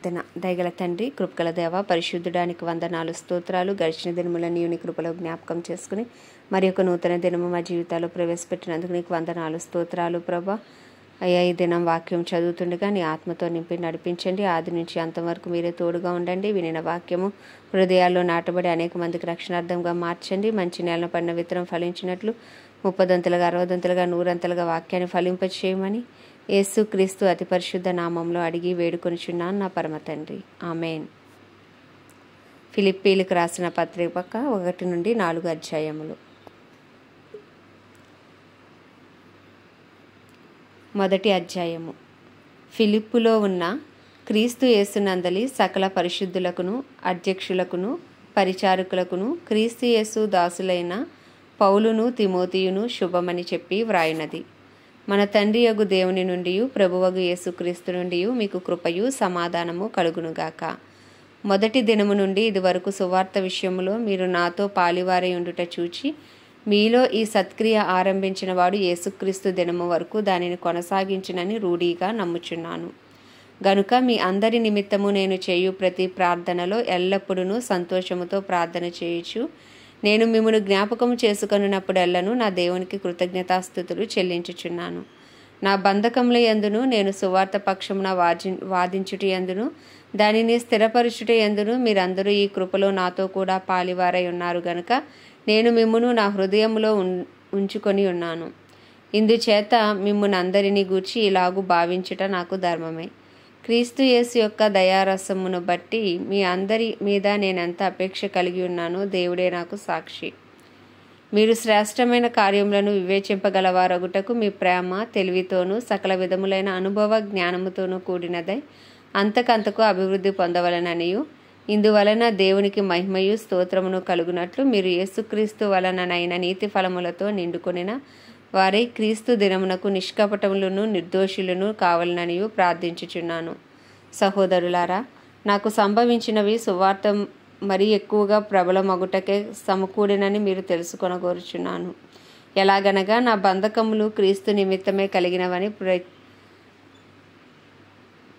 ప్రార్థన. దయగల తండ్రి, కృపగల దేవ, పరిశుద్ధుడానికి వందనాలు, స్తోత్రాలు. గడిచిన దినములని నీ కృపలో జ్ఞాపకం చేసుకుని మరి ఒక నూతన దినము మా జీవితాల్లో ప్రవేశపెట్టినందుకు నీకు వందనాలు, స్తోత్రాలు ప్రభా. అయ్యా, ఈ దినం వాక్యం చదువుతుండగా నీ ఆత్మతో నింపి నడిపించండి. ఆది నుంచి అంతవరకు మీరే తోడుగా ఉండండి. వినిన వాక్యము హృదయాల్లో నాటబడి అనేక మందికి రక్షణార్థంగా మార్చండి. మంచి నేలను పడిన విత్తనం ఫలించినట్లు 30 60 100 వాక్యాన్ని ఫలింపచేయమని యేసు క్రీస్తు అతి పరిశుద్ధ నామంలో అడిగి వేడుకొనిచున్నాను నా పరమ తండ్రి, ఆమెన్. ఫిలిప్పీలకు రాసిన పత్రిక 1 నుండి 4 అధ్యాయములు. మొదటి అధ్యాయము. ఫిలిప్పులో ఉన్న క్రీస్తు యేసునందలి సకల పరిశుద్ధులకును అధ్యక్షులకును పరిచారకులకును క్రీస్తు యేసు దాసులైన పౌలును తిమోతియును శుభమని చెప్పి వ్రాయినది. మన తండ్రి యగు దేవుని నుండి ప్రభువగు యేసుక్రీస్తు నుండి మీకు కృపయు సమాధానము కలుగునుగాక. మొదటి దినము నుండి ఇదివరకు సువార్త విషయములో మీరు నాతో పాలివారై ఉండుట చూచి మీలో ఈ సత్క్రియ ఆరంభించిన వాడు యేసుక్రీస్తు దినము వరకు దానిని కొనసాగించునని రూఢీగా నమ్ముచున్నాను. గనుక మీ అందరి నిమిత్తము నేను చేయు ప్రతి ప్రార్థనలో ఎల్లప్పుడూ సంతోషముతో ప్రార్థన చేయుచు నేను మిమ్మును జ్ఞాపకము చేసుకొనున్నప్పుడెల్లను నా దేవునికి కృతజ్ఞతాస్తుతులు చెల్లించుచున్నాను. నా బంధకముల యందును నేను సువార్త పక్షమున వాదించుట యందును దానిని స్థిరపరచుట యందును మీరందరూ ఈ కృపలో నాతో కూడా పాలివారై ఉన్నారు గనుక నేను మిమ్మును నా హృదయములో ఉంచుకొని ఉన్నాను. ఇందుచేత మిమ్మును అందరినీ గూర్చి ఇలాగూ భావించుట నాకు ధర్మమే. క్రీస్తు యేసు యొక్క దయారసమును బట్టి మీ అందరి మీద నేనెంత అపేక్ష కలిగి ఉన్నానో దేవుడే నాకు సాక్షి. మీరు శ్రేష్టమైన కార్యములను వివేచింపగలవారగుటకు మీ ప్రేమ తెలివితోనూ సకల విధములైన అనుభవ జ్ఞానముతోనూ కూడినదై అంతకంతకు అభివృద్ధి పొందవలననియు ఇందువలన దేవునికి మహిమయు స్తోత్రమును కలుగునట్లు మీరు యేసుక్రీస్తు వలననైన నీతి ఫలములతో నిండుకొనిన వారై క్రీస్తు దినమునకు నిష్కపటములను నిర్దోషులను కావాలననియు ప్రార్థించుచున్నాను. సహోదరులారా, నాకు సంభవించినవి సువార్త మరీ ఎక్కువగా ప్రబలమగుటకే సమకూడినని మీరు తెలుసుకొనగోరుచున్నాను. ఎలాగనగా నా బంధకములు క్రీస్తు నిమిత్తమే కలిగినవని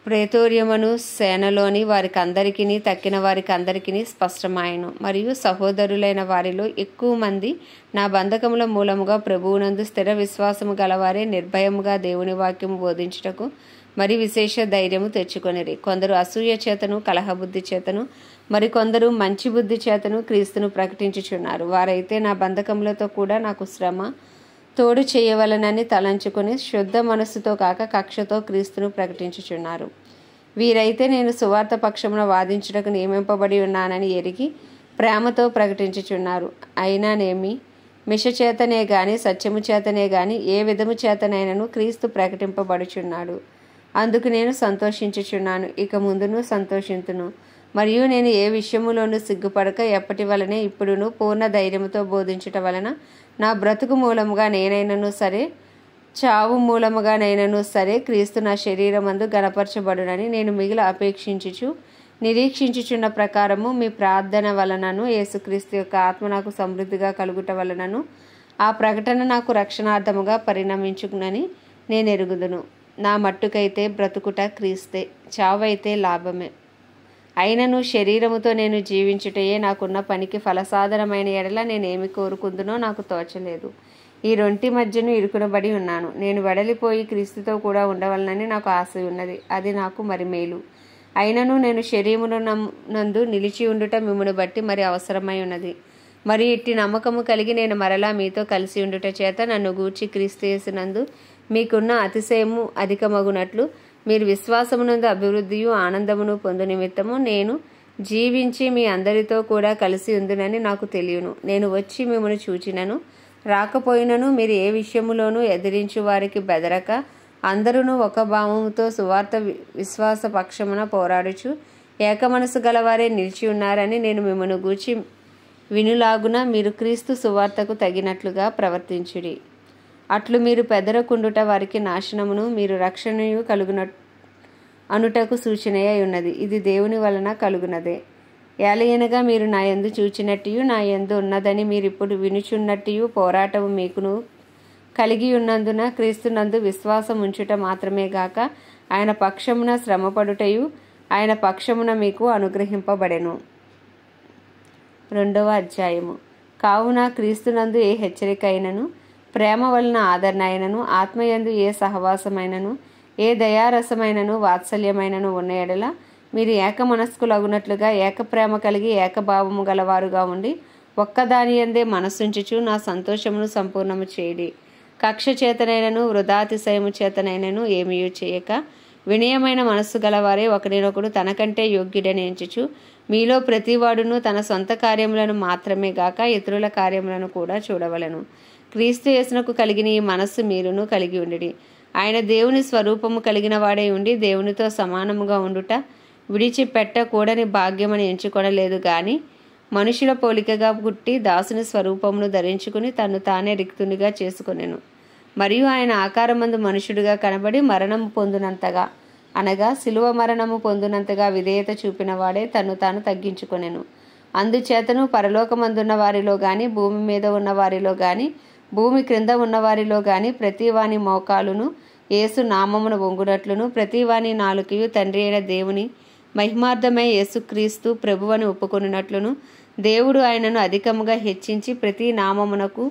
ప్రేతోర్యమును సేనలోని వారికందరికీ తక్కిన వారికందరికీ స్పష్టమాయను. మరియు సహోదరులైన వారిలో ఎక్కువ మంది నా బంధకముల మూలముగా ప్రభువునందు స్థిర విశ్వాసము గలవారే నిర్భయముగా దేవుని వాక్యము బోధించుటకు మరి విశేష ధైర్యము తెచ్చుకొనిరి. కొందరు అసూయ చేతను కలహబుద్ధి చేతను మరికొందరు మంచి బుద్ధి చేతను క్రీస్తును ప్రకటించుచున్నారు. వారైతే నా బంధకములతో కూడా నాకు శ్రమ తోడు చేయవలనని తలంచుకొని శుద్ధ మనస్సుతో కాక కక్షతో క్రీస్తును ప్రకటించుచున్నారు. వీరైతే నేను సువార్త పక్షమున వాదించుటకు నియమింపబడి ఉన్నానని ఎరిగి ప్రేమతో ప్రకటించుచున్నారు. అయినానేమి మిష చేతనే గాని సత్యము చేతనే గాని ఏ విధము చేతనైనను క్రీస్తు ప్రకటింపబడుచున్నాడు. అందుకు నేను సంతోషించుచున్నాను, ఇక ముందును సంతోషింతును. మరియు నేను ఏ విషయములోనూ సిగ్గుపడక ఎప్పటి వలనే ఇప్పుడును పూర్ణ ధైర్యముతో బోధించుట వలన నా బ్రతుకు మూలముగా నేనైనను సరే చావు మూలముగానైనను సరే క్రీస్తు నా శరీరమందు గణపరచబడునని నేను మిగిలి అపేక్షించుచు నిరీక్షించుచున్న ప్రకారము మీ ప్రార్థన వలనను యేసుక్రీస్తు యొక్క ఆత్మ నాకు సమృద్ధిగా కలుగుట వలనను ఆ ప్రకటన నాకు రక్షణార్థముగా పరిణమించునని నేను ఎరుగుదును. నా మట్టుకైతే బ్రతుకుట క్రీస్తే, చావైతే లాభమే. అయినను శరీరముతో నేను జీవించుటయే నాకున్న పనికి ఫలసాధనమైన ఎడల నేనేమి కోరుకుందునో నాకు తోచలేదు. ఈ రెంటి మధ్యను ఇరుకునబడి ఉన్నాను. నేను వెడలిపోయి క్రీస్తుతో కూడా ఉండవలనని నాకు ఆశ ఉన్నది, అది నాకు మరి మేలు. అయినను నేను శరీరమునందు నిలిచి ఉండుట మిమ్మును బట్టి మరి అవసరమై ఉన్నది. మరి ఇట్టి నమ్మకము కలిగి నేను మరలా మీతో కలిసి ఉండుట చేత నన్ను గూర్చి క్రీస్తు యేసునందు మీకున్న అతిశయము అధికమగునట్లు మీరు విశ్వాసమునందు అభివృద్ధియు ఆనందమును పొందు నిమిత్తము నేను జీవించి మీ అందరితో కూడా కలిసి ఉందునని నాకు తెలియను. నేను వచ్చి మిమ్మల్ని చూచినను రాకపోయినను మీరు ఏ విషయములోనూ ఎదిరించు వారికి బెదరక అందరూ ఒక భావముతో సువార్త విశ్వాస పక్షమున పోరాడుచు ఏక మనసు గలవారే నిలిచి ఉన్నారని నేను మిమ్మల్ని గూర్చి వినులాగున మీరు క్రీస్తు సువార్తకు తగినట్లుగా ప్రవర్తించుడి. అట్లు మీరు పెదరకుండుట వారికి నాశనమును మీరు రక్షణయు కలుగున అనుటకు సూచనయై ఉన్నది. ఇది దేవుని వలన కలుగునదే. ఏలయనగా మీరు నా యందు చూచినట్టు నా యందు ఉన్నదని మీరు ఇప్పుడు వినుచున్నట్టు పోరాటము మీకును కలిగి ఉన్నందున క్రీస్తునందు విశ్వాసం ఉంచుట మాత్రమే గాక ఆయన పక్షమున శ్రమపడుటయు ఆయన పక్షమున మీకు అనుగ్రహింపబడెను. 2వ అధ్యాయము. కావున క్రీస్తునందు ఏ హెచ్చరిక అయినను, ప్రేమ వలన ఆదరణ అయినను, ఆత్మయందు ఏ సహవాసమైనను, ఏ దయారసమైనను, వాత్సల్యమైనను ఉన్న ఎడల మీరు ఏక మనస్కులగునట్లుగా ఏక ప్రేమ కలిగి ఏకభావము గలవారుగా ఉండి ఒక్కదాని యందే మనస్సుంచుచు నా సంతోషమును సంపూర్ణము చేయడి. కక్ష చేతనైనను వృధాతిశయము చేతనైనను ఏమీ చేయక వినయమైన మనస్సు గలవారే ఒకరినొకడు తనకంటే యోగ్యుడని ఎంచుచు మీలో ప్రతివాడును తన సొంత కార్యములను మాత్రమే గాక ఇతరుల కార్యములను కూడా చూడవలెను. క్రీస్తు యేసునకు కలిగిన ఈ మనస్సు మీరును కలిగి ఉండిడి. ఆయన దేవుని స్వరూపము కలిగిన వాడై ఉండి దేవునితో సమానముగా ఉండుట విడిచిపెట్టకూడని భాగ్యమని ఎంచుకొనలేదు గాని మనుషుల పోలికగా పుట్టి దాసుని స్వరూపమును ధరించుకుని తన్ను తానే రిక్తునిగా చేసుకొనెను. మరియు ఆయన ఆకారమందు మనుషుడిగా కనబడి మరణము పొందునంతగా అనగా శిలువ మరణము పొందునంతగా విధేయత చూపిన వాడే తన్ను తాను తగ్గించుకొనెను. అందుచేతను పరలోకమందున్న వారిలో గాని భూమి మీద ఉన్న వారిలో గాని భూమి క్రింద ఉన్న వారిలో గాని ప్రతి వాని మోకాలును యేసు నామమును వంగునట్లును ప్రతి వాని నాలుకయు తండ్రి అయిన దేవుని మహిమార్థమై యేసుక్రీస్తు ప్రభువని ఒప్పుకొనున్నట్లును దేవుడు ఆయనను అధికముగా హెచ్చించి ప్రతి నామమునకు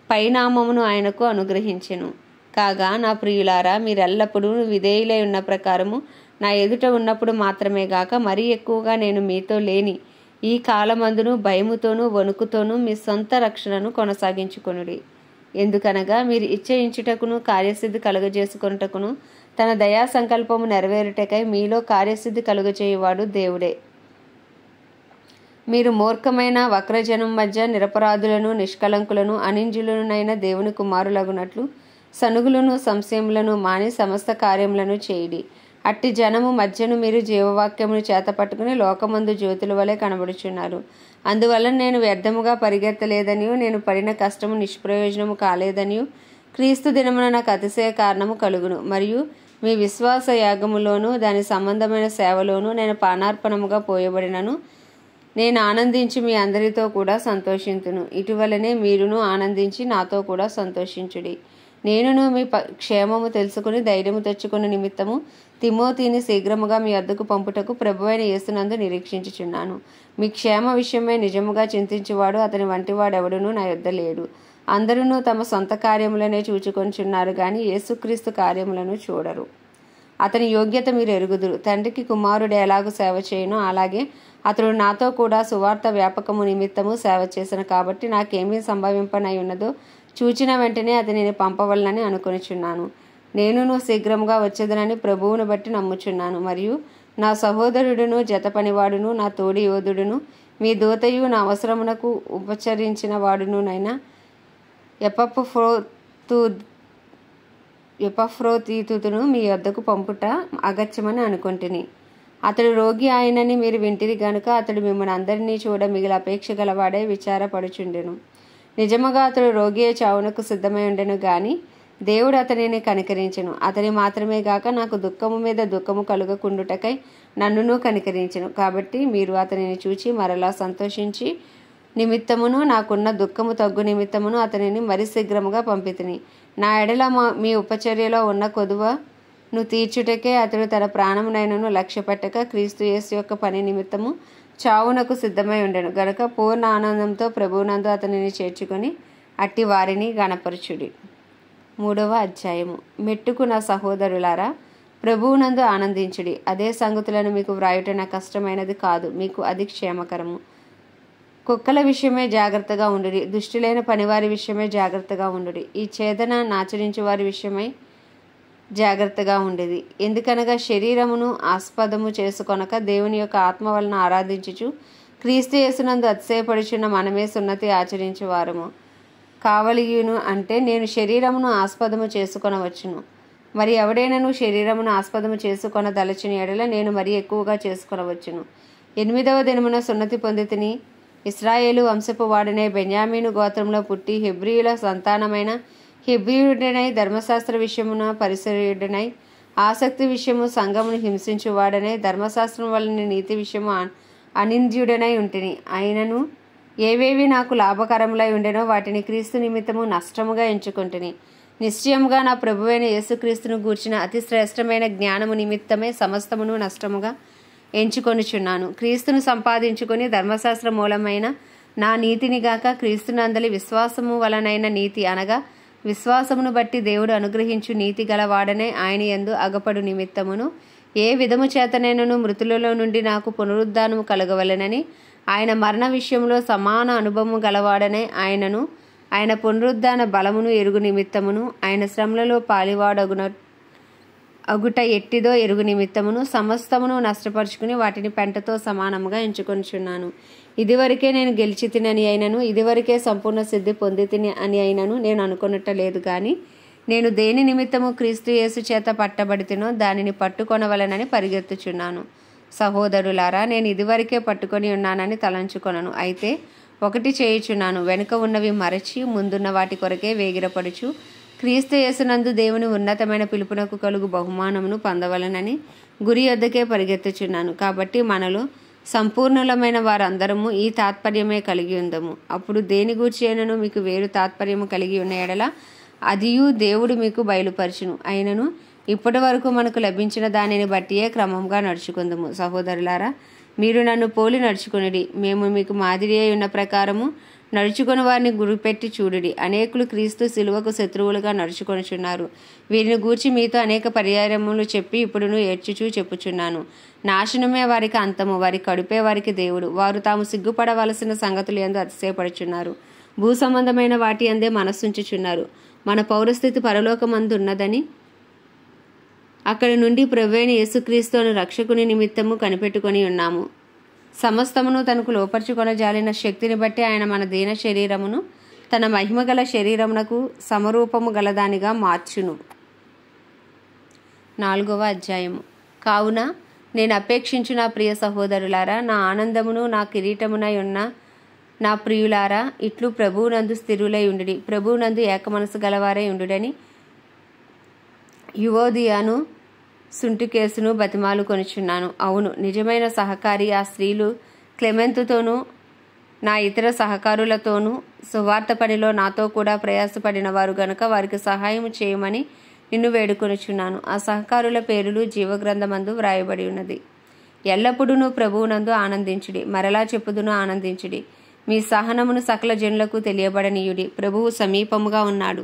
పైనామమును ఆయనకు అనుగ్రహించెను. కాగా నా ప్రియులారా, మీరెల్లప్పుడూ విధేయులై ఉన్న ప్రకారము నా ఎదుట ఉన్నప్పుడు మాత్రమే గాక మరీ ఎక్కువగా నేను మీతో లేని ఈ కాలమందును భయముతోనూ వణుకుతోనూ మీ సొంత రక్షణను కొనసాగించుకొనుడి. ఎందుకనగా మీరు ఇచ్చయించుటకును కార్యసిద్ధి కలుగజేసుకొనుటకును తన దయా సంకల్పము నెరవేరుటకై మీలో కార్యసిద్ధి కలుగజేయువాడు దేవుడే. మీరు మూర్ఖమైన వక్రజనం మధ్య నిరపరాధులను నిష్కలంకులను అనింజులనైన దేవుని కుమారులగునట్లు సనుగులను సంశయములను మాని సమస్త కార్యములను చేయుడి. అట్టి జనము మధ్యను మీరు జీవవాక్యమును చేతపట్టుకుని లోకమందు జ్యోతుల వలె కనబడుచున్నారు. అందువల్ల నేను వ్యర్థముగా పరిగెత్తలేదనియు నేను పడిన కష్టము నిష్ప్రయోజనము కాలేదనియు క్రీస్తు దినమున నాకు అతిశయ కారణము కలుగును. మరియు మీ విశ్వాస యాగములోను దాని సంబంధమైన సేవలోను నేను పానార్పణముగా పోయబడినను నేను ఆనందించి మీ అందరితో కూడా సంతోషింతును. ఇటువలనే మీరును ఆనందించి నాతో కూడా సంతోషించుడి. నేనును మీ క్షేమము తెలుసుకుని ధైర్యము తెచ్చుకుని నిమిత్తము తిమోతిని శీఘ్రముగా మీ వద్దకు పంపుటకు ప్రభువైన యేసునందు నిరీక్షించుచున్నాను. మీ క్షేమ విషయమై నిజముగా చింతించువాడు అతని వంటివాడెవడునూ నా యొద్ద లేడు. అందరూ తమ సొంత కార్యములనే చూచుకొనిచున్నారు గాని యేసుక్రీస్తు కార్యములను చూడరు. అతని యోగ్యత మీరు ఎరుగుదురు. తండ్రికి కుమారుడు ఎలాగూ సేవ చేయనో అలాగే అతడు నాతో కూడా సువార్త వ్యాపకము నిమిత్తము సేవ చేసిన కాబట్టి నాకేమీ సంభవింపనై ఉన్నదో చూచిన వెంటనే అతనిని పంపవలనని అనుకొనిచున్నాను. నేనును శీఘ్రముగా వచ్చేదనని ప్రభువును బట్టి నమ్ముచున్నాను. మరియు నా సహోదరుడును జతపనివాడును నా తోడి యోధుడును మీ దూతయు నా అవసరమునకు ఉపచరించిన వాడునునైనా ఎపఫ్రోదీతును మీ వద్దకు పంపుట అగత్యమని అనుకొంటిని. అతడు రోగి ఆయనని మీరు వింటిరి గనుక అతడు మిమ్మల్ని అందరినీ చూడ మిగిలి అపేక్ష గలవాడే విచారపడుచుండెను. నిజముగా అతడు రోగియే చావునకు సిద్ధమై ఉండెను గాని దేవుడు అతనిని కనికరించెను. అతని మాత్రమే గాక నాకు దుఃఖము మీద దుఃఖము కలుగకుండుటకై నన్నును కనికరించెను. కాబట్టి మీరు అతనిని చూచి మరలా సంతోషించి నిమిత్తమును నాకున్న దుఃఖము తగ్గు నిమిత్తమును అతనిని మరి శీఘ్రముగా పంపితిని. నా ఎడల మీ ఉపచర్యలో ఉన్న కొదువను తీర్చుటకే అతడు తన ప్రాణమునైనను లక్ష్యపెట్టక క్రీస్తు యేసు యొక్క పని నిమిత్తము చావునకు సిద్ధమై ఉండెను గనుక పూర్ణ ఆనందంతో ప్రభువునందు అతనిని చేర్చుకొని అట్టి వారిని గణపరచుడి. 3వ అధ్యాయము. మెట్టుకు నా సహోదరులారా, ప్రభువునందు ఆనందించుడి. అదే సంగతులను మీకు వ్రాయుట నాకు కష్టమైనది కాదు, మీకు అది క్షేమకరము. కుక్కల విషయమే జాగ్రత్తగా ఉండుడి, దుష్టులైన పనివారి విషయమే జాగ్రత్తగా ఉండుడి, ఈ ఛేదన నాచరించు వారి విషయమై జాగ్రత్తగా ఉండేది. ఎందుకనగా శరీరమును ఆస్పదము చేసుకొనక దేవుని యొక్క ఆత్మ వలన ఆరాధించుచు క్రీస్తు యేసునందు అతిశయపడుచున్న మనమే సున్నతి ఆచరించు వారము కావలియును. అంటే నేను శరీరమును ఆస్పదము చేసుకొనవచ్చును, మరి ఎవడైనను శరీరమును ఆస్పదము చేసుకొన దలచిన ఎడల నేను మరి ఎక్కువగా చేసుకొనవచ్చును. 8వ దినమున సున్నతి పొందితిని. ఇశ్రాయేలు వంశపు వాడనే బెన్యామీను గోత్రంలో పుట్టి హెబ్రీయుల సంతానమైన హెబ్రీయుడనై ధర్మశాస్త్ర విషయమున పరిసర్యుడనై ఆసక్తి విషయము సంఘమును హింసించువాడనై ధర్మశాస్త్రం వలన నీతి విషయము అనింద్యుడనై ఉంటిని. అయినను ఏవేవి నాకు లాభకరములై ఉండెనో వాటిని క్రీస్తు నిమిత్తము నష్టముగా ఎంచుకొంటిని. నిశ్చయముగా నా ప్రభువైన యేసుక్రీస్తును గూర్చిన అతి శ్రేష్టమైన జ్ఞానము నిమిత్తమే సమస్తమును నష్టముగా ఎంచుకొనుచున్నాను. క్రీస్తును సంపాదించుకొని ధర్మశాస్త్ర మూలమైన నా నీతిని గాక క్రీస్తునందలి విశ్వాసము వలనైన నీతి అనగా విశ్వాసమును బట్టి దేవుడు అనుగ్రహించు నీతి గలవాడనే ఆయన యందు అగపడు నిమిత్తమును ఏ విధము చేతనైనను మృతులలో నుండి నాకు పునరుద్ధానము కలగవలెనని ఆయన మరణ విషయంలో సమాన అనుభవము గలవాడనే ఆయనను ఆయన పునరుద్ధాన బలమును ఎరుగు నిమిత్తమును ఆయన శ్రమలలో అగుట ఎట్టిదో ఎరుగు నిమిత్తమును సమస్తమును నష్టపరుచుకుని వాటిని పెంటతో సమానముగా ఎంచుకొనుచున్నాను. ఇదివరకే నేను గెలిచి తినని అయినను ఇదివరకే సంపూర్ణ సిద్ధి పొంది తిని అని అయినను నేను అనుకొనట్లేదు గాని నేను దేని నిమిత్తము క్రీస్తు యేసు చేత పట్టబడితినో దానిని పట్టుకొనవలెనని పరిగెత్తుచున్నాను. సహోదరులారా, నేను ఇదివరకే పట్టుకొని ఉన్నానని తలంచుకొనను. అయితే ఒకటి చేయుచున్నాను, వెనుక ఉన్నవి మరచి ముందున్న వాటి కొరకే వేగిరపడుచు క్రీస్తు యేసునందు దేవుని ఉన్నతమైన పిలుపునకు కలుగు బహుమానమును పొందవలనని గురి యొద్దకే పరిగెత్తుచున్నాను. కాబట్టి మనలో సంపూర్ణులమైన వారందరము ఈ తాత్పర్యమే కలిగి ఉందము. అప్పుడు దేని గూర్చినను మీకు వేరు తాత్పర్యము కలిగి ఉన్న ఎడల అదియు దేవుడు మీకు బయలుపరచును. అయినను ఇప్పటి వరకు మనకు లభించిన దానిని బట్టియే క్రమంగా నడుచుకుందాము. సహోదరులారా, మీరు నన్ను పోలి నడుచుకునిడి. మేము మీకు మాదిరి అయి ఉన్న ప్రకారము నడుచుకుని వారిని గురిపెట్టి చూడుడి. అనేకులు క్రీస్తు శిలువకు శత్రువులుగా నడుచుకొనుచున్నారు. వీరిని గూర్చి మీతో అనేక పర్యాయములు చెప్పి ఇప్పుడును ఏడ్చుచూ చెప్పుచున్నాను. నాశనమే వారికి అంతము, వారి కడుపే వారికి దేవుడు. వారు తాము సిగ్గుపడవలసిన సంగతులు యందు అతిశయపడుచున్నారు. భూ సంబంధమైన వాటి అందే మనస్సుంచుచున్నారు. మన పౌరస్థితి పరలోకమందు ఉన్నదని అక్కడి నుండి ప్రభువైన యేసుక్రీస్తు అను రక్షకుని నిమిత్తము కనిపెట్టుకొని ఉన్నాము. సమస్తమును తనకు లోపర్చుకొనజాలిన శక్తిని బట్టి ఆయన మన దీన శరీరమును తన మహిమగల శరీరమునకు సమరూపము గలదానిగా మార్చును. 4వ అధ్యాయము. కావున నేను అపేక్షించు నా ప్రియ సహోదరులారా, నా ఆనందమును నా కిరీటమునై ఉన్న నా ప్రియులారా, ఇట్లు ప్రభువునందు స్థిరులై ఉండుడి. ప్రభువునందు ఏకమనసు గలవారై ఉండుడని యువోదియాను సుంటికేసును బతిమాలు కొనుచున్నాను. అవును, నిజమైన సహకారి ఆ స్త్రీలు క్లెమెంతుతోనూ నా ఇతర సహకారులతోనూ సువార్త పనిలో నాతో కూడా ప్రయాసపడిన వారు గనుక వారికి సహాయం చేయమని నిన్ను వేడుకొనుచున్నాను. ఆ సహకారుల పేరులు జీవగ్రంథమందు వ్రాయబడి ఉన్నది. ఎల్లప్పుడూ ప్రభువునందు ఆనందించుడి. మరలా చెప్పుదును, ఆనందించుడి. మీ సహనమును సకల జనులకు తెలియబడనీయుడి. ప్రభువు సమీపముగా ఉన్నాడు.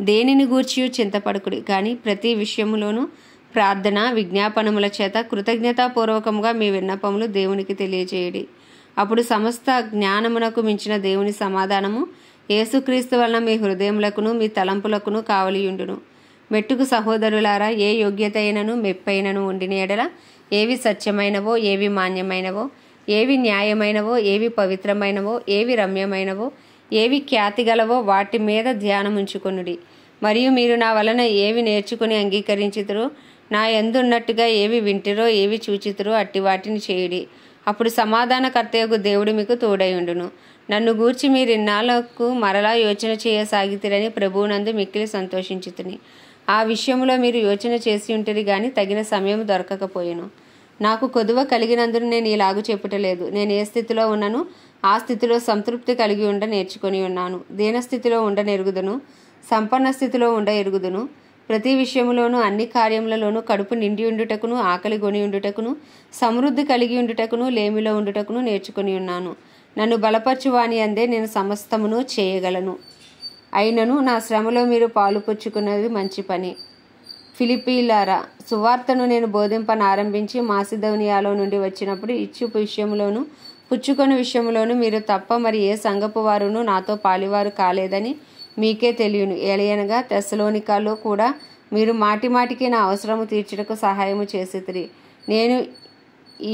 దేనిని గూర్చియు చింతపడకుడి, కానీ ప్రతి విషయములోనూ ప్రార్థన విజ్ఞాపనముల చేత కృతజ్ఞతాపూర్వకముగా మీ విన్నపములు దేవునికి తెలియజేయడి. అప్పుడు సమస్త జ్ఞానమునకు మించిన దేవుని సమాధానము యేసుక్రీస్తు వలన మీ హృదయములకును మీ తలంపులకును కావలియుండును. మెట్టుకు సహోదరులారా, ఏ యోగ్యత అయినను మెప్పైనను ఉండిన ఎడల ఏవి సత్యమైనవో, ఏవి మాన్యమైనవో, ఏవి న్యాయమైనవో, ఏవి పవిత్రమైనవో, ఏవి రమ్యమైనవో, ఏవి ఖ్యాతి గలవో వాటి మీద ధ్యానముంచుకొనుడి. మరియు మీరు నా వలన ఏవి నేర్చుకుని అంగీకరించుదురో, నా యందున్నట్టుగా ఏవి వింటిరో, ఏవి చూచితురో అట్టి వాటిని చేయుడి. అప్పుడు సమాధానకర్తయగు దేవుడు మీకు తోడైయుండును. నన్ను గూర్చి మీరు ఇన్నాళ్లకు మరలా యోచన చేయసాగితిరని ప్రభువునందు మిక్కిలి సంతోషించుతుని. ఆ విషయంలో మీరు యోచన చేసి ఉంటిరి గాని తగిన సమయం దొరకకపోయెను. నాకు కొదువ కలిగినందున నేను ఇలాగు చెప్పుటలేదు. నేను ఏ స్థితిలో ఉన్నను ఆ స్థితిలో సంతృప్తి కలిగి ఉండ నేర్చుకొని ఉన్నాను. దీనస్థితిలో ఉండ నెరుగుదును, సంపన్న స్థితిలో ఉండ ఎరుగుదును. ప్రతి విషయములోనూ అన్ని కార్యములలోనూ కడుపు నిండి ఉండుటకును, ఆకలి గొని ఉండుటకును, సమృద్ధి కలిగి ఉండుటకును, లేమిలో ఉండుటకును నేర్చుకొని ఉన్నాను. నన్ను బలపరచువాని అందే నేను సమస్తమును చేయగలను. అయినను నా శ్రమలో మీరు పాలు పుచ్చుకున్నది మంచి పని. ఫిలిప్పీలారా, సువార్తను నేను బోధింపనారంభించి మాసిదోనియాలో నుండి వచ్చినప్పుడు ఇచ్చు విషయంలోనూ పుచ్చుకొని విషయంలోనూ మీరు తప్ప మరి ఏ సంఘపు వారును నాతో పాలివారు కాలేదని మీకే తెలియను. ఏలయనగా తెస్సలోనికాలో కూడా మీరు మాటిమాటికి నా అవసరము తీర్చుటకు సహాయము చేసితిరి. నేను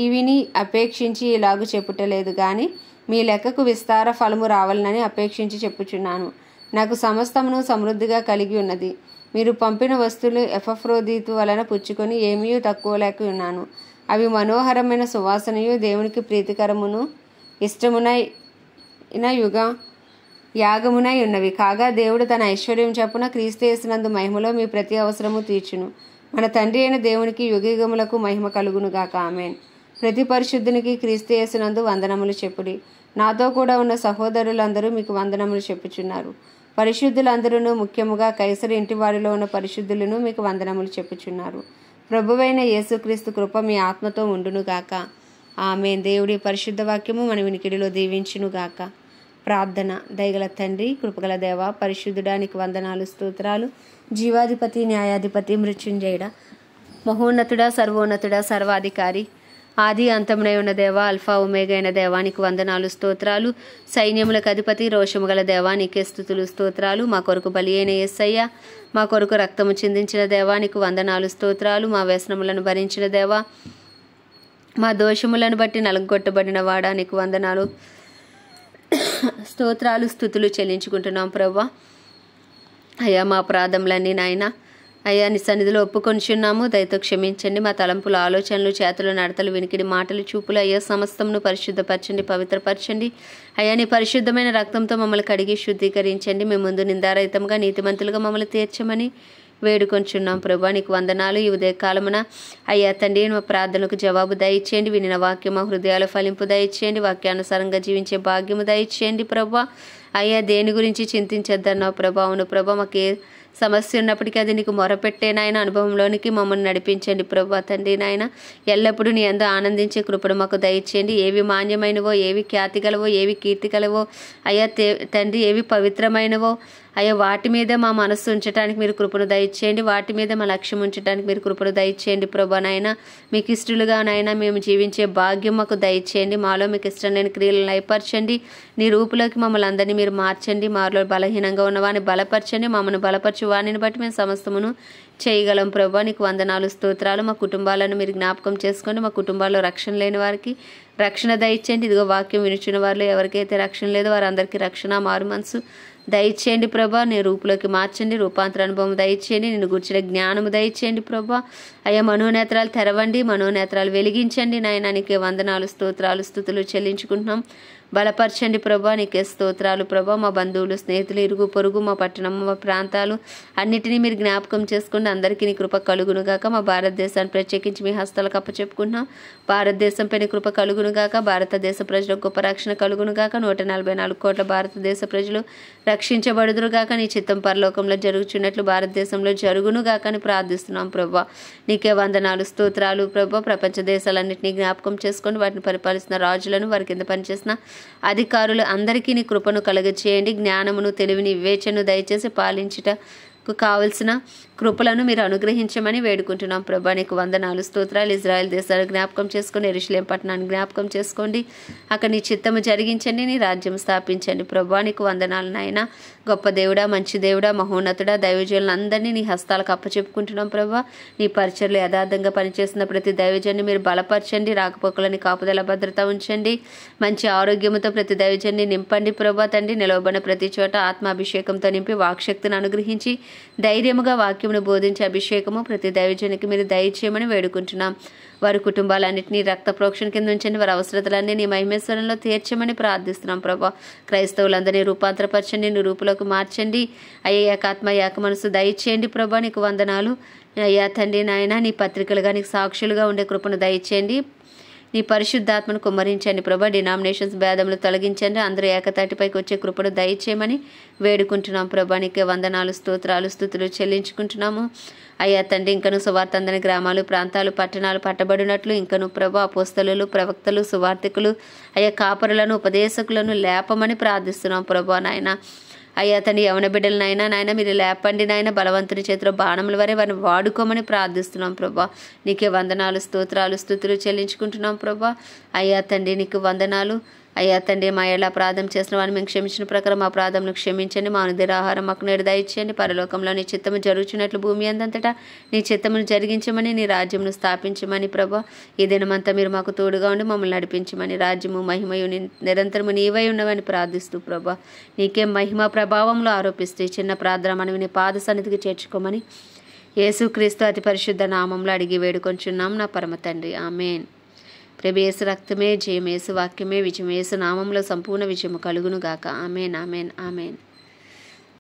ఈవిని అపేక్షించి ఇలాగు చెప్పుటలేదు గాని మీ లెక్కకు విస్తార ఫలము రావాలని అపేక్షించి చెప్పుచున్నాను. నాకు సమస్తమును సమృద్ధిగా కలిగి ఉన్నది. మీరు పంపిన వస్తువులు ఎపఫ్రోదీతు వలన పుచ్చుకొని ఏమీ తక్కువ లేక ఉన్నాను. అవి మనోహరమైన సువాసనయు దేవునికి ప్రీతికరమును ఇష్టమునైన యాగమునై ఉన్నవి. కాగా దేవుడు తన ఐశ్వర్యం చొప్పున క్రీస్తు యేసునందు మహిమలో మీ ప్రతి అవసరము తీర్చును. మన తండ్రి అయిన దేవునికి యుగయుగములకు మహిమ కలుగును గాక. ఆమేన్. ప్రతి పరిశుద్ధునికి క్రీస్తు యేసునందు వందనములు చెప్పుడి. నాతో కూడా ఉన్న సహోదరులందరూ మీకు వందనములు చెప్పుచున్నారు. పరిశుద్ధులందరూ, ముఖ్యముగా కైసరు ఇంటి వారిలో ఉన్న పరిశుద్ధులను మీకు వందనములు చెప్పుచున్నారు. ప్రభువైన యేసుక్రీస్తు కృప మీ ఆత్మతో ఉండునుగాక. ఆమేన్. దేవుడి పరిశుద్ధ వాక్యము మన వినికిడిలో దీవించునుగాక. ప్రార్థన. దయగల తండ్రి, కృపగల దేవ, పరిశుద్ధుడానికి వందనాలు, స్తోత్రాలు. జీవాధిపతి, న్యాయాధిపతి, మృత్యుంజయుడా, మహోన్నతుడా, సర్వోన్నతుడా, సర్వాధికారి, ఆది అంతమునై ఉన్న దేవ, అల్ఫా ఒమేగా అయిన దేవానికి వందనాలు, స్తోత్రాలు. సైన్యములకు అధిపతి, రోషము గల దేవానికి స్తుతులు, స్తోత్రాలు. మా కొరకు బలి అయిన యేసయ్య, మా కొరకు రక్తము చిందించిన దేవానికి వందనాలు, స్తోత్రాలు. మా వ్యసనములను భరించిన దేవా, మా దోషములను బట్టి నలుగొట్టబడిన వాడానికి వందనాలు, స్తోత్రాలు, స్తుతులు చెల్లించుకుంటున్నాం ప్రభా. అయ్యా, మా అపరాధములన్నీ నాయన అయ్యా నీ సన్నిధిలో ఒప్పుకొనిచున్నాము. దయతో క్షమించండి. మా తలంపులు, ఆలోచనలు, చేతులు, నడతలు, వినికిడి, మాటలు, చూపులు అయ్యా సమస్తమును పరిశుద్ధపరచండి, పవిత్రపరచండి. అయ్యా నీ పరిశుద్ధమైన రక్తంతో మమ్మల్ని కడిగి శుద్ధీకరించండి. మేము ముందు నిందారహితంగా నీతిమంతులుగా మమ్మల్ని తీర్చమని వేడుకొంచున్నాం ప్రభా. నీకు వందనాలు. ఈ ఉదయకాలమున అయ్యా తండ్రి, మా ప్రార్థనకు జవాబు దయచేయండి. వినిన వాక్యం మా హృదయాల ఫలింపు దయచేయండి. వాక్యానుసారంగా జీవించే భాగ్యము దయచేయండి ప్రభా. అయ్యా దేని గురించి చింతించద్దన్నావు ప్రభా. అవును ప్రభా, మాకు ఏ సమస్య ఉన్నప్పటికీ అది నీకు మొరపెట్టే నాయన అనుభవంలోనికి మమ్మల్ని నడిపించండి ప్రభా. తండ్రి నాయన, ఎల్లప్పుడూ నీ యందు ఆనందించే కృపను మాకు దయచేయండి. ఏవి మాన్యమైనవో, ఏవి ఖ్యాతి గలవో, ఏవి కీర్తి గలవో అయ్యా తండ్రి, ఏవి పవిత్రమైనవో అయ్యా వాటి మీద మా మనస్సు ఉంచడానికి మీరు కృపను దయచేయండి. వాటి మీద మా లక్ష్యం ఉంచడానికి మీరు కృపను దయచేయండి ప్రభా. నాయన మీకు ఇష్టలుగా నాయన మేము జీవించే భాగ్యం మాకు దయచేయండి. మాలో మీకు ఇష్టం లేని క్రియలను లయపరచండి. నీ రూపులోకి మమ్మల్ని అందరినీ మీరు మార్చండి. మాలో బలహీనంగా ఉన్నవాడిని బలపరచండి. మమ్మల్ని బలపరచు వాణిని బట్టి మేము సమస్తమును చేయగలం ప్రభా. నీకు వందనాలు, స్తోత్రాలు. మా కుటుంబాలను మీరు జ్ఞాపకం చేసుకోండి. మా కుటుంబాల్లో రక్షణ లేని వారికి రక్షణ దయచేయండి. ఇదిగో వాక్యం వినిచిన వారిలో ఎవరికైతే రక్షణ లేదో వారందరికీ రక్షణ, మారు మనసు దయచేయండి ప్రభా. నీ రూపులోకి మార్చండి. రూపాంతర అనుభవం దయచేయండి. నిన్ను గుర్చిన జ్ఞానము దయచేయండి ప్రభా. అయ్యా మనోనేత్రాలు తెరవండి, మనోనేత్రాలు వెలిగించండి. నాయన నీకే వందనాలు, స్తోత్రాలు, స్తుతులు చెల్లించుకుంటున్నాం. బలపరచండి ప్రభా. నీకే స్తోత్రాలు ప్రభా. మా బంధువులు, స్నేహితులు, ఇరుగు పొరుగు, మా పట్టణం, మా ప్రాంతాలు అన్నిటినీ మీరు జ్ఞాపకం చేసుకోండి. అందరికీ నీ కృప కలుగునుగాక. మా భారతదేశాన్ని ప్రత్యేకించి మీ హస్తాలకు అప్పచెప్పుకుంటున్నాం. భారతదేశంపై నీ కృప కలుగునుగాక. భారతదేశ ప్రజలకు గొప్ప రక్షణ కలుగునుగాక. 144 కోట్ల భారతదేశ ప్రజలు రక్షించబడుదురుగాక. నీ చిత్తం పరలోకంలో జరుగుచున్నట్లు భారతదేశంలో జరుగునుగాక అని ప్రార్థిస్తున్నాం ప్రభా. నీకే వందనాలు, స్తోత్రాలు ప్రభా. ప్రపంచ దేశాలన్నింటినీ జ్ఞాపకం చేసుకోండి. వాటిని పరిపాలిస్తున్న రాజులను, వారి కింద పనిచేసిన అధికారులు అందరికీ నీ కృపను కలగచేయండి. జ్ఞానమును, తెలివిని, వివేచనను దయచేసి పాలించుటకు కావలసిన కృపలను మీరు అనుగ్రహించమని వేడుకుంటున్నాం ప్రభా. నీకు వందనాలు, స్తోత్రాలు. ఇజ్రాయెల్ దేశాన్ని జ్ఞాపకం చేసుకోండి. యెరూషలేం పట్టణాన్ని జ్ఞాపకం చేసుకోండి. అక్కడ నీ చిత్తము జరిగించండి. నీ రాజ్యం స్థాపించండి ప్రభా. నీకు వందనాలు నాయన. గొప్ప దేవుడా, మంచి దేవుడా, మహోన్నతుడా, దైవజనులను అందరినీ నీ హస్తాలకు అప్పచెప్పుకుంటున్నాం ప్రభా. నీ పరిచర్లు యథార్థంగా పనిచేస్తున్న ప్రతి దైవజన్ని మీరు బలపరచండి. రాకపోకలని కాపుదల భద్రత ఉంచండి. మంచి ఆరోగ్యముతో ప్రతి దైవజన్ని నింపండి ప్రభా. తండ్రి, నిలవబడిన ప్రతి చోట ఆత్మాభిషేకంతో నింపి వాక్శక్తిని అనుగ్రహించి ధైర్యముగా వాక్యమును బోధించే అభిషేకము ప్రతి దైవజనికి మీరు దయచేయమని వేడుకుంటున్నాం. వారి కుటుంబాలన్నింటినీ రక్త ప్రోక్షణ కింద ఉంచండి. వారి అవసరతలన్నీ నీ మహిమేశ్వరంలో తీర్చమని ప్రార్థిస్తున్నాం ప్రభా. క్రైస్తవులందరినీ రూపాంతరపరచండి, నీ రూపులోకి మార్చండి. అయ్యా ఏకాత్మ, ఏక మనసు దయచేయండి ప్రభా. నీకు వందనాలు అయ్యా తండ్రి నాయన. నీ పత్రికలుగా, నీకు సాక్షులుగా ఉండే కృపను దయచేయండి. నీ పరిశుద్ధాత్మను కుమ్మరించండి ప్రభా. డినామినేషన్స్ భేదములు తొలగించండి. అందరూ ఏకతాటిపైకి వచ్చే కృపను దయచేయమని వేడుకుంటున్నాం ప్రభా. నీకే వందనాలు, స్తోత్రాలు, స్తుతులు చెల్లించుకుంటున్నాము. అయ్యా తండ్రి, ఇంకను సువార్త అందని గ్రామాలు, ప్రాంతాలు, పట్టణాలు పట్టబడినట్లు ఇంకను ప్రభా అపోస్తలులు, ప్రవక్తలు, సువార్తికులు, అయ్యా కాపరులను, ఉపదేశకులను లేపమని ప్రార్థిస్తున్నాం ప్రభా. నాయన అయ్యా తండ్రి, యవన బిడ్డలనైనా నాయన మీరు లేపండి నాయన. బలవంతుని చేతిలో బాణముల వరే వారిని వాడుకోమని ప్రార్థిస్తున్నాం ప్రభా. నీకే వందనాలు, స్తోత్రాలు, స్తుతులు చెల్లించుకుంటున్నాం ప్రభా. అయ్యా తండ్రి, నీకు వందనాలు. అయ్యా తండ్రి, మా ఎలా అపరాధం చేసిన వారిని మేము క్షమించిన ప్రకారం మా అపరాధంను క్షమించండి. మా అనుదిన ఆహారం మాకు నేడు దయచేయండి. పరలోకంలో నీ చిత్తము జరుగుచున్నట్లు భూమి అందంతటా నీ చిత్తమును జరిగించమని, నీ రాజ్యమును స్థాపించమని ప్రభా. ఈ దినమంతా మీరు మాకు తోడుగా ఉండి మమ్మల్ని నడిపించమని, రాజ్యము మహిమయు నిరంతరము నీవై ఉన్నవని ప్రార్థిస్తూ ప్రభా. నీకే మహిమ ప్రభావంలో ఆరోపిస్తూ ఈ చిన్న ప్రార్థన మనవి నీ పాద సన్నిధికి చేర్చుకోమని యేసుక్రీస్తు అతి పరిశుద్ధ నామంలో అడిగి వేడుకొంచున్నాం నా పరమ తండ్రి. ఆమేన్. ప్రభు యేసు రక్తమే జయం, యేసు వాక్యమే విజయం, యేసు నామంలో సంపూర్ణ విజయము కలుగును గాక. ఆమేన్, ఆమేన్, ఆమేన్.